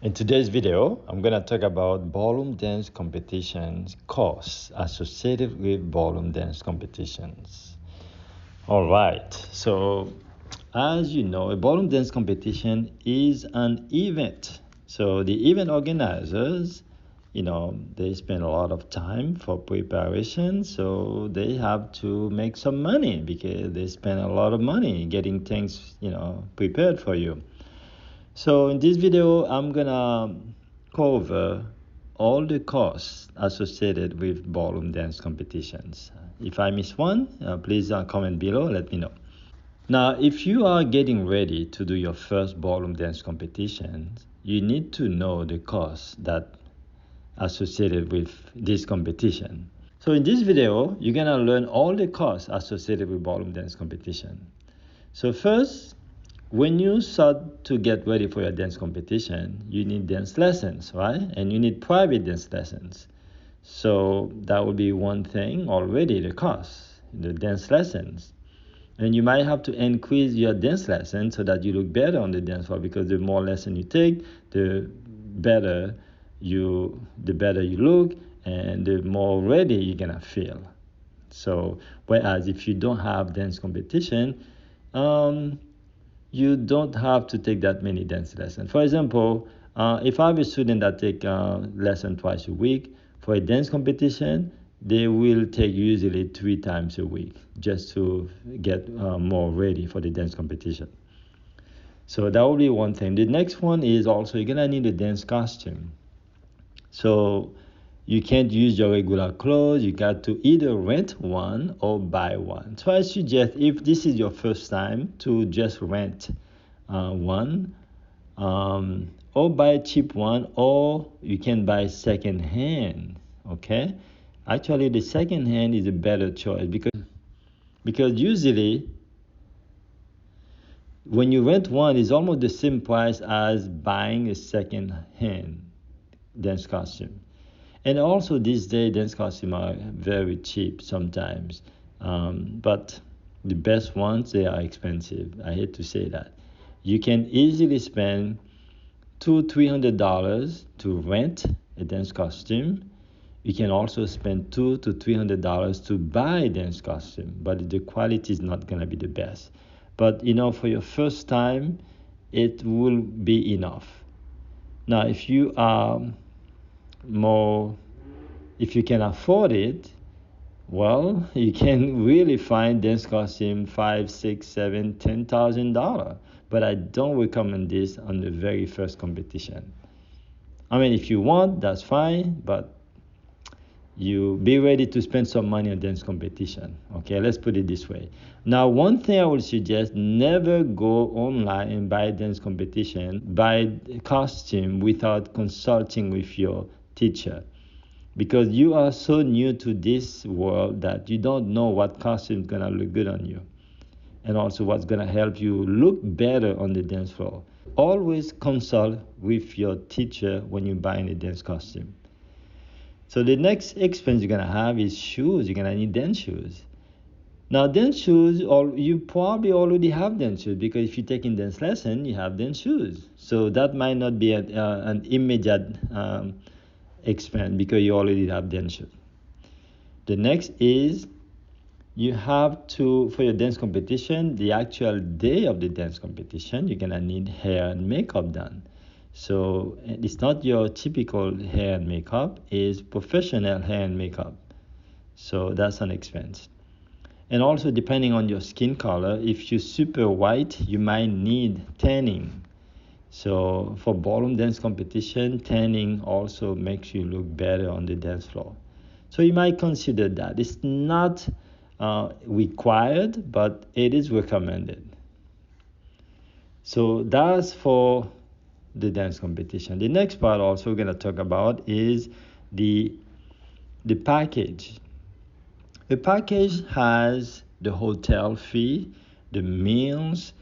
In today's video, I'm going to talk about ballroom dance competitions costs associated with ballroom dance competitions. All right, so as you know, a ballroom dance competition is an event. So the event organizers, they spend a lot of time for preparation, so they have to make some money because they spend a lot of money getting things, prepared for you. So in this video, I'm gonna cover all the costs associated with ballroom dance competitions. If I miss one, please comment below, let me know. Now, if you are getting ready to do your first ballroom dance competition, you need to know the costs that associated with this competition. So in this video, you're gonna learn all the costs associated with ballroom dance competition. So first, when you start to get ready for your dance competition, you need dance lessons, right? And you need private dance lessons. So that will be one thing already, the cost, the dance lessons. And you might have to increase your dance lessons so that you look better on the dance floor, because the more lesson you take, the better you look and the more ready you're gonna feel. So whereas if you don't have dance competition, you don't have to take that many dance lessons. For example, if I have a student that take lesson twice a week, for a dance competition, they will take usually 3 times a week just to get more ready for the dance competition. So that will be one thing. The next one is also you're gonna need a dance costume. So you can't use your regular clothes. You got to either rent one or buy one. So I suggest, if this is your first time, to just rent one, or buy a cheap one, or you can buy second hand. Okay, actually the second hand is a better choice because usually when you rent one, it's almost the same price as buying a second hand dance costume. And also these days, dance costumes are very cheap sometimes. But the best ones, they are expensive. I hate to say that. You can easily spend $200-300 to rent a dance costume. You can also spend $200-300 to buy a dance costume, but the quality is not gonna be the best. But for your first time, it will be enough. Now, if you are if you can afford it, well, you can really find dance costume $5, 6, 7, $10,000. But I don't recommend this on the very first competition. I mean, if you want, that's fine, but you be ready to spend some money on dance competition. Okay, let's put it this way. Now, one thing I would suggest: never go online and buy dance competition, buy a costume without consulting with your teacher, because you are so new to this world that you don't know what costume is gonna look good on you, and also what's gonna help you look better on the dance floor. Always consult with your teacher when you're buying a dance costume. So the next expense you're gonna have is shoes. You're gonna need dance shoes. Now, dance shoes, you probably already have dance shoes, because if you're taking dance lesson, you have dance shoes. So that might not be an immediate expense, because you already have dance shoes. The next is you have to, for your dance competition, the actual day of the dance competition, you're gonna need hair and makeup done. So it's not your typical hair and makeup, it's professional hair and makeup. So that's an expense. And also, depending on your skin color, if you're super white, you might need tanning. So for ballroom dance competition, tanning also makes you look better on the dance floor. So you might consider that. It's not required, but it is recommended. So that's for the dance competition. The next part also we're going to talk about is the package. The package has the hotel fee, the meals,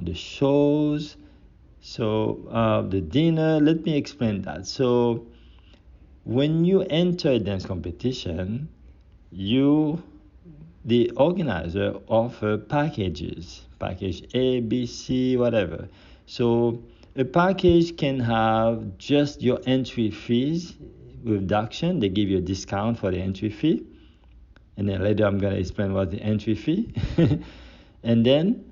the shows, so the dinner. Let me explain that. So when you enter a dance competition, the organizer offer packages, package A, B, C, whatever. So A package can have just your entry fees reduction. They give you a discount for the entry fee. And then later I'm going to explain what the entry fee. And then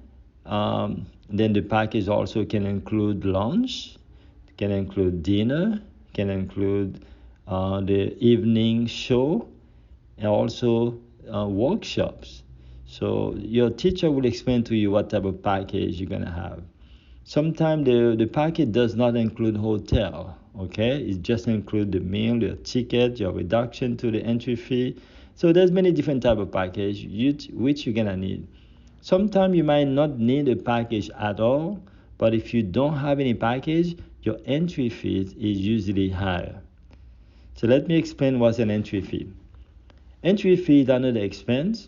the package also can include lunch, can include dinner, can include the evening show, and also workshops. So your teacher will explain to you what type of package you're going to have. Sometimes the package does not include hotel, okay? It just includes the meal, your ticket, your reduction to the entry fee. So there's many different type of package which you're gonna need. Sometimes you might not need a package at all, but if you don't have any package, your entry fee is usually higher. So let me explain what's an entry fee. Entry fee is another expense.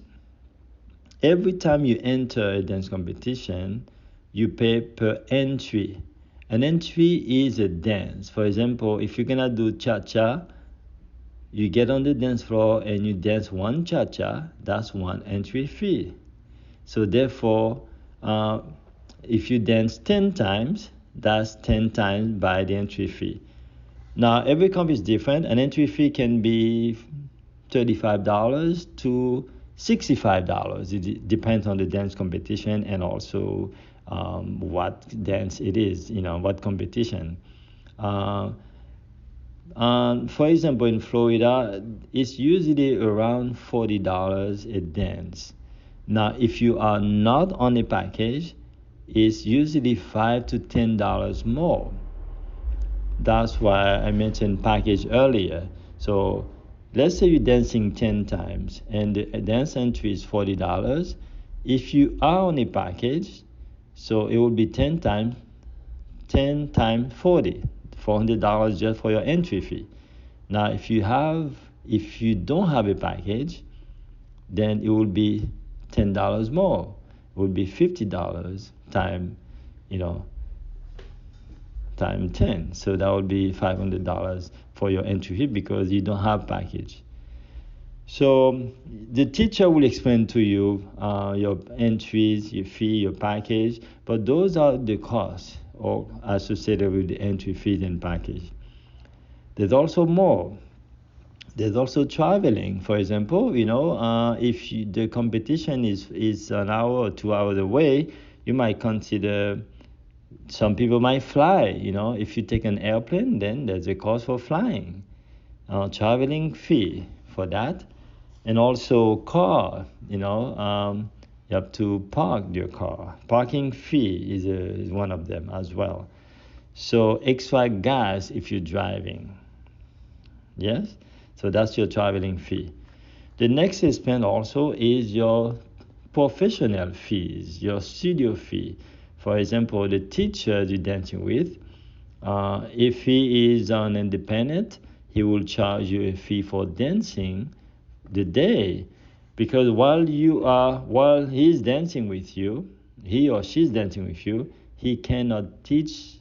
Every time you enter a dance competition, you pay per entry. An entry is a dance. For example, if you're gonna do cha-cha, you get on the dance floor and you dance one cha-cha, that's one entry fee. So therefore, if you dance 10 times, that's 10 times by the entry fee. Now, every comp is different. An entry fee can be $35 to $65. It depends on the dance competition and also what dance it is, what competition. For example, in Florida, it's usually around $40 a dance. Now, if you are not on a package, it's usually $5 to $10 more. That's why I mentioned package earlier. So let's say you're dancing 10 times and the dance entry is $40. If you are on a package, so it will be 10 times 40, $400 just for your entry fee. Now if you don't have a package, then it will be $10 more. It will be $50 time 10. So that would be $500 for your entry fee because you don't have package. So the teacher will explain to you your entries, your fee, your package, but those are the costs or associated with the entry fees and package. There's also more. There's also traveling. For example, if the competition is an hour or 2 hours away, you might consider. Some people might fly. If you take an airplane, then there's a cost for flying, traveling fee for that, and also car. You have to park your car. Parking fee is one of them as well. So extra gas if you're driving. Yes, so that's your traveling fee. The next expense also is your professional fees, your studio fee. For example, the teacher you're dancing with, if he is an independent, he will charge you a fee for dancing the day, because while he's dancing with you, he or she's dancing with you, he cannot teach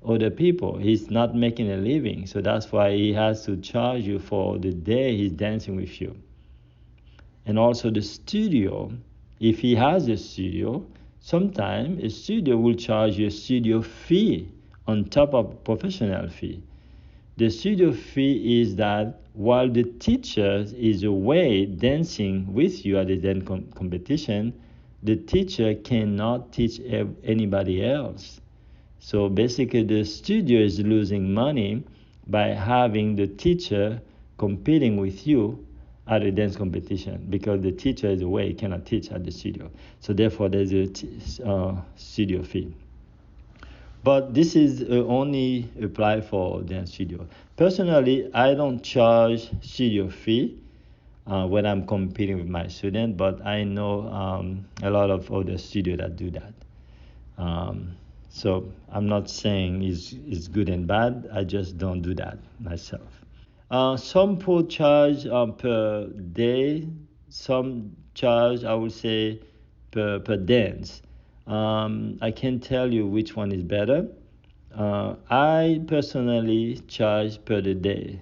other people. He's not making a living, so that's why he has to charge you for the day he's dancing with you. And also the studio, if he has a studio, sometimes a studio will charge you a studio fee on top of professional fee. The studio fee is that while the teacher is away dancing with you at the dance competition, the teacher cannot teach anybody else. So basically the studio is losing money by having the teacher competing with you at a dance competition, because the teacher is away, cannot teach at the studio. So therefore there's a studio fee. But this is only apply for dance studio. Personally, I don't charge studio fee when I'm competing with my student, but I know a lot of other studios that do that. So I'm not saying it's good and bad. I just don't do that myself. Some people charge per day. Some charge, I would say, per dance. I can't tell you which one is better. I personally charge per the day.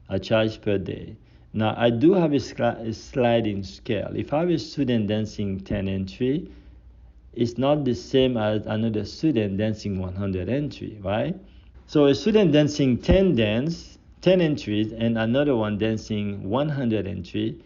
I charge per day. Now, I do have a sliding scale. If I have a student dancing 10 entry, it's not the same as another student dancing 100 entry, right? So a student dancing 10 entries, and another one dancing 100 entry,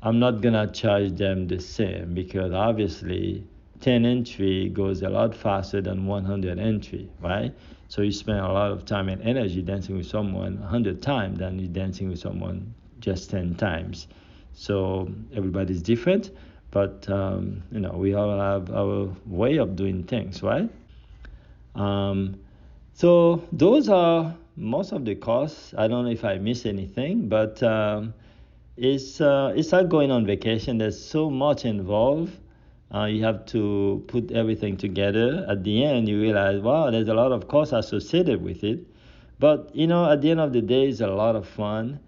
I'm not gonna charge them the same, because obviously 10 entry goes a lot faster than 100 entry, right? So you spend a lot of time and energy dancing with someone 100 times than you dancing with someone just 10 times. So everybody's different, but we all have our way of doing things, right? So those are most of the costs. I don't know if I missed anything, but it's like going on vacation. There's so much involved. You have to put everything together. At the end, you realize, wow, there's a lot of costs associated with it. But at the end of the day, it's a lot of fun.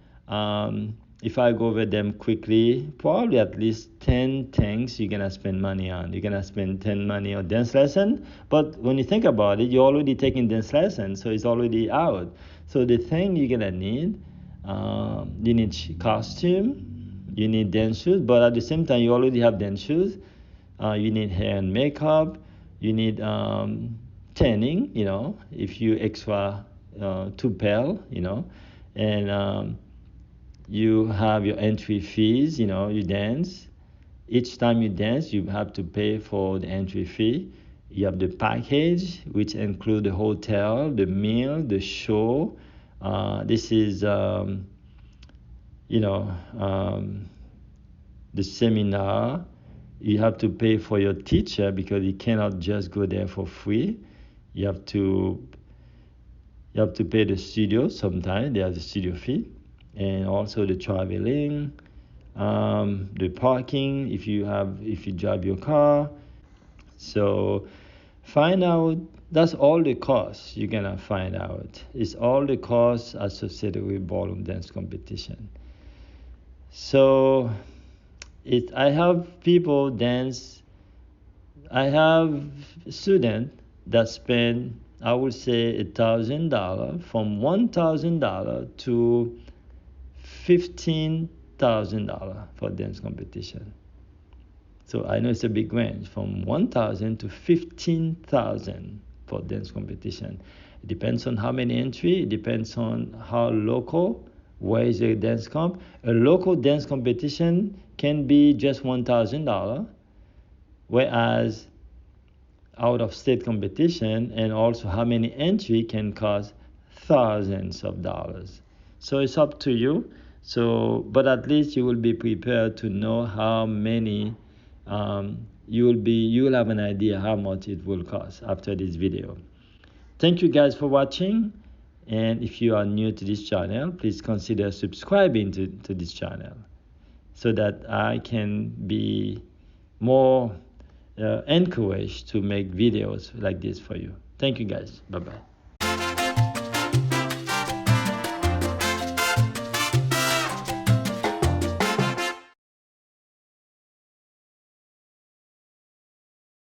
If I go over them quickly, probably at least 10 things you're gonna spend money on. You're gonna spend 10 money on dance lesson, but when you think about it, you're already taking dance lesson, so it's already out. So the thing you're gonna need, you need costume, you need dance shoes, but at the same time, you already have dance shoes. You need hair and makeup. You need tanning, if you extra too pale, and you have your entry fees, you dance. Each time you dance, you have to pay for the entry fee. You have the package, which include the hotel, the meal, the show. This is, the seminar. You have to pay for your teacher, because you cannot just go there for free. You have to pay the studio. Sometimes they have the studio fee, and also the traveling, the parking if you drive your car. So find out. That's all the costs you're gonna find out. It's all the costs associated with ballroom dance competition. So I have people dance. I have students that spend, I would say, $1,000, from $1,000 to $15,000 for dance competition. So I know it's a big range, from 1,000 to 15,000 for dance competition. It depends on how many entry. It depends on how local. Where is the dance comp? A local dance competition can be just $1,000, whereas out of state competition and also how many entry can cost thousands of dollars. So it's up to you. But at least you will be prepared to know how many. You will have an idea how much it will cost after this video. Thank you guys for watching, and if you are new to this channel, please consider subscribing to this channel, so that I can be more encouraged to make videos like this for you. Thank you guys. Bye bye.